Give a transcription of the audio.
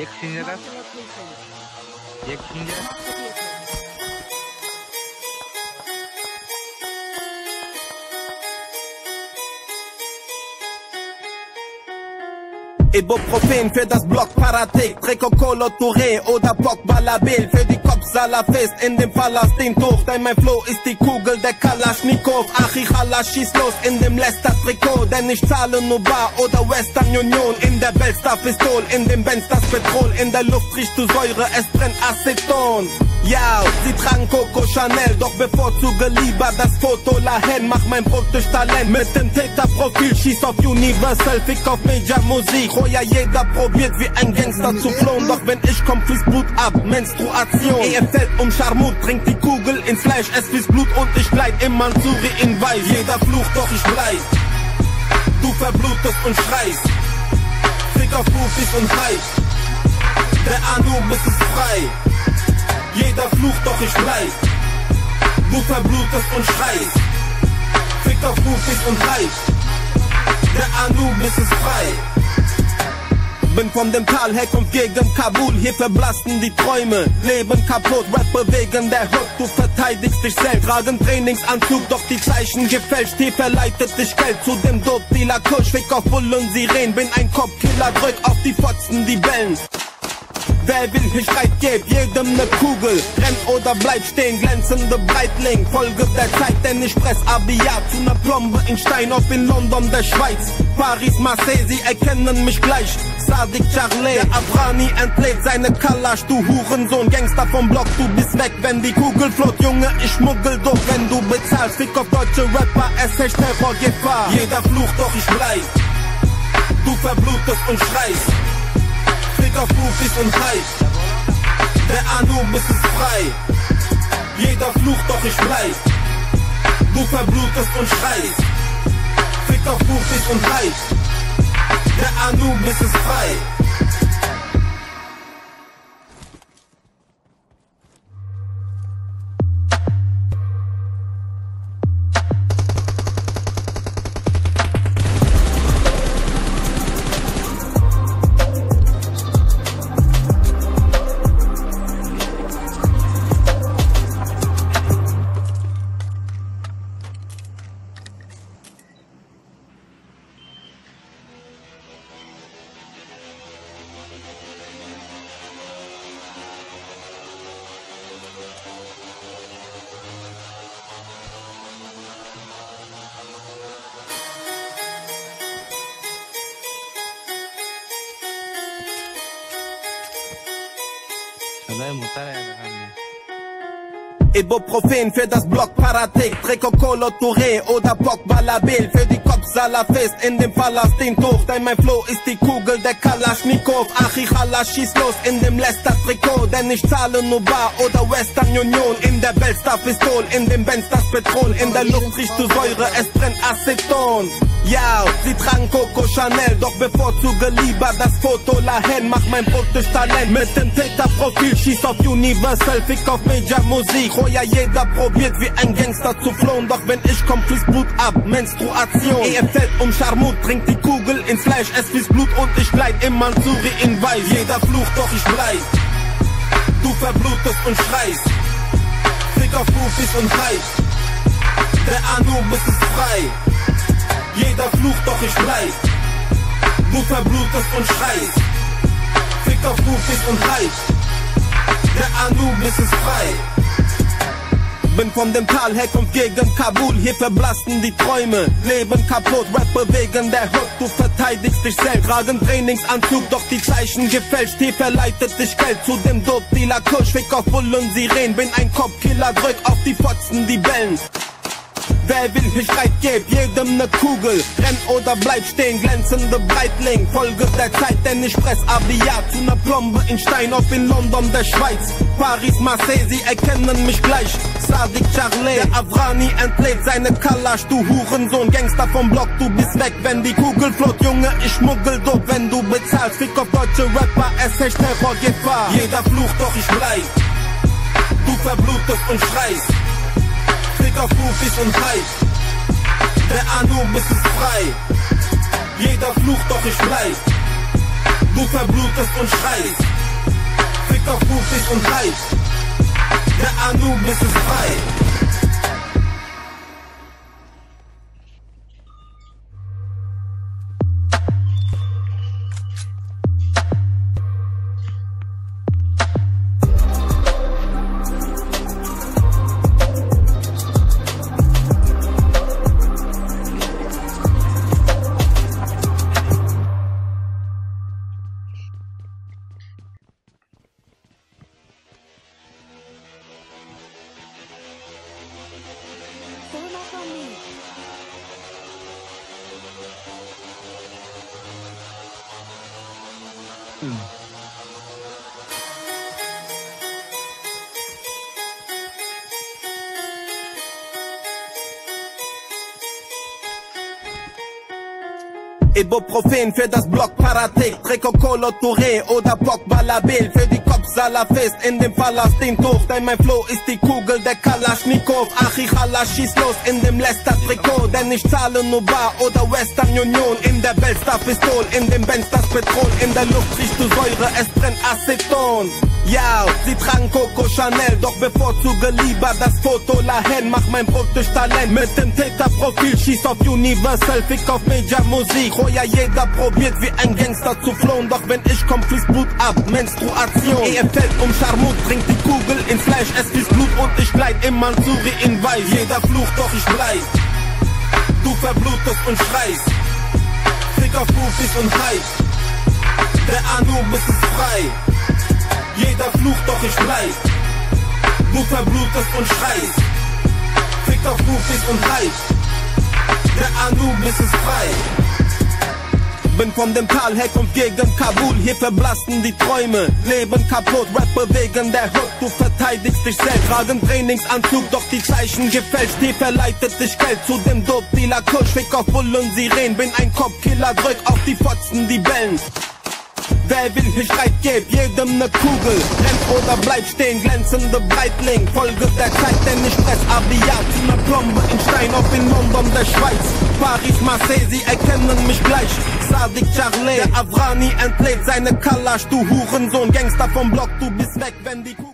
एक सिंगरात एक सिंगरात Ibuprofen für das Block Parathek, Trecocolo Touré oder Bock Balabil für die Kopfsalafist in dem Palastin-Tuch. Denn mein Flow ist die Kugel der Kalaschnikow. Achichala, schieß los in dem Leicester-Trikot, denn ich zahle nur Bar oder Western Union. In der Belstar-Pistol, in dem Benz das Petrol, in der Luft riechst du Säure, es brennt Aceton. Ja, sie tragen Coco Chanel, doch bevorzuge lieber das Foto Lahen. Mach mein Brot durch Talent mit dem Täterprofil, schieß auf Universal, fick auf Major Musik. Oh ja, jeder probiert wie ein Gangster zu flohen, doch wenn ich komm, fließt Blut ab, Menstruation. Er fällt Scharmut, trinkt die Kugel ins Fleisch, es fließt Blut und ich gleit im Mansuri in Weiß. Jeder flucht, doch ich bleib, du verblutest und schreist, fick auf Profis und Hype, der Anubis ist frei. Jeder flucht, doch ich bleib, du verblutest und schreist, fick auf Profis und Hype, der Anubis ist frei. Bin von dem Tal her, kommt gegen Kabul, hier verblassen die Träume, Leben kaputt, Rapper wegen der Hood, du verteidigst dich selbst, tragen Trainingsanzug, doch die Zeichen gefälscht, hier verleitet dich Geld zu dem Dope-Dealer Kusch, fick auf Bull und Siren, bin ein Kopfkiller, drück auf die Fotzen, die bellen. Wer will, hier schreit, geb jedem ne Kugel, renn oder bleib stehen, glänzende Breitling, Folge der Zeit, denn ich press Abia zu ner Plombe in Steinhoff in London, der Schweiz, Paris, Marseille, sie erkennen mich gleich, Sadik Charlet, der Afrani entlädt seine Kalasch, du Hurensohn, Gangster vom Block, du bist weg, wenn die Kugel flott, Junge, ich schmuggel doch, wenn du bezahlst, fick auf deutsche Rapper, es herrscht Terrorgefahr, jeder flucht, doch ich bleib, du verblutest und schreist, fick auf Profis und Hype, der Anubis ist frei. Jeder flucht, doch ich bleib, du verblutest und schreist, fick auf Profis und Hype, der Anubis ist frei. Ibuprofen für das Block Parathek, Trecocolo Touré oder Bock Balabil für die Kopfsalafist in dem Palastin-Tuch. Denn mein Flow ist die Kugel der Kalaschnikow. Achichala, schieß los in dem Leicester-Trikot, denn ich zahle nur Bar oder Western Union. In der Belstar-Pistol, in dem Benz das Petrol, in der Luft riechst du Säure, es brennt Aceton. Ja, sie tragen Coco Chanel, doch bevorzuge lieber das Foto Lahen. Mach mein Brot durch Talent mit dem Täterprofil, schieß auf Universal, fick auf Major Musik. Oh ja, jeder probiert wie ein Gangster zu flohen, doch wenn ich komm, fließt Blut ab, Menstruation. Er fällt Scharmut, trinkt die Kugel ins Fleisch, es fließt Blut und ich gleit im Mansuri in Weiß. Jeder flucht, doch ich bleib, du verblutest und schreist, fick auf Profis und Hype, der Anubis ist frei. Jeder flucht, doch ich bleib, du verblutest und schreist, fick auf Profis und Hype, der Anubis ist frei. Bin von dem Tal her, kommt gegen Kabul, hier verblassen die Träume, Leben kaputt, Rapper wegen der Hood, du verteidigst dich selbst, tragen Trainingsanzug, doch die Zeichen gefälscht, hier verleitet dich Geld zu dem Dope-Dealer Kusch, fick auf Bull und Siren, bin ein Kopfkiller, drück auf die Fotzen, die bellen. Wer will, hier schreit, geb jedem ne Kugel, renn oder bleib stehen, glänzende Breitling, Folge der Zeit, denn ich press Abia zu ner Plombe in Steinhoff in London, der Schweiz, Paris, Marseille, sie erkennen mich gleich, Sadik Charlet, der Afrani entlädt seine Kalasch, du Hurensohn, Gangster vom Block, du bist weg, wenn die Kugel flott, Junge, ich schmuggel doch, wenn du bezahlst, fick auf deutsche Rapper, es herrscht Terrorgefahr, jeder flucht, doch ich bleib, du verblutest und schreist, fick auf Profis und Hype, der Anubis ist frei. Jeder flucht, doch ich bleib, du verblutest und schreist, Fick auf Rufig und Hype, der Anubis ist frei. Ibuprofen für das Block Parathek, Trecocolo Touré oder Pogba Labil für die Kopfsalafist in dem Palastin-Tuch. Denn mein Flow ist die Kugel der Kalaschnikow. Achichala schießt los in dem Leicester-Trikot, denn ich zahle nur Bar oder Western Union. In der Belstar-Pistol, in dem Benz das Petrol, in der Luft riechst du Säure, es brennt Aceton. Ja, sie tragen Coco Chanel, doch bevorzuge lieber das Foto Lahen. Mach mein Brot durch Talent mit dem Täterprofil, schieß auf Universal, fick auf Major Musik. Oh ja, jeder probiert wie ein Gangster zu flohen, doch wenn ich komm, fließt Blut ab, Menstruation. Ehe fällt Scharmut, trinkt die Kugel ins Fleisch, es fließt Blut und ich gleit im Mansuri in Weiß. Jeder flucht, doch ich bleib, du verblutest und schreist. Fick auf Rufis und Hype, der Anubis ist frei. Jeder flucht, doch ich bleib, du verblutest und schreist. Fick auf Rufis und Hype, der Anubis ist frei. Bin von dem Tal her, kommt gegen Kabul, hier verblassen die Träume. Leben kaputt, Rapper wegen der Hood, du verteidigst dich selbst. Tragen Trainingsanzug, doch die Zeichen gefälscht. Hier verleitet dich Geld zu dem Dope-Dealer Kusch. Fick auf Bullen, Sirenen, bin ein Kopfkiller, drück auf die Fotzen, die bellen. Wer will, hier schreit, geb jedem ne Kugel. Rennt oder bleib stehen, glänzende Breitling. Folge der Zeit, denn ich fress Aviat. Ne Plombe in Stein auf in London, der Schweiz. Paris, Marseille, sie erkennen mich gleich. Sadiq Charlet, der Avrani entlädt seine Kalasch. Du Hurensohn, Gangster vom Block, du bist weg, wenn die Kugel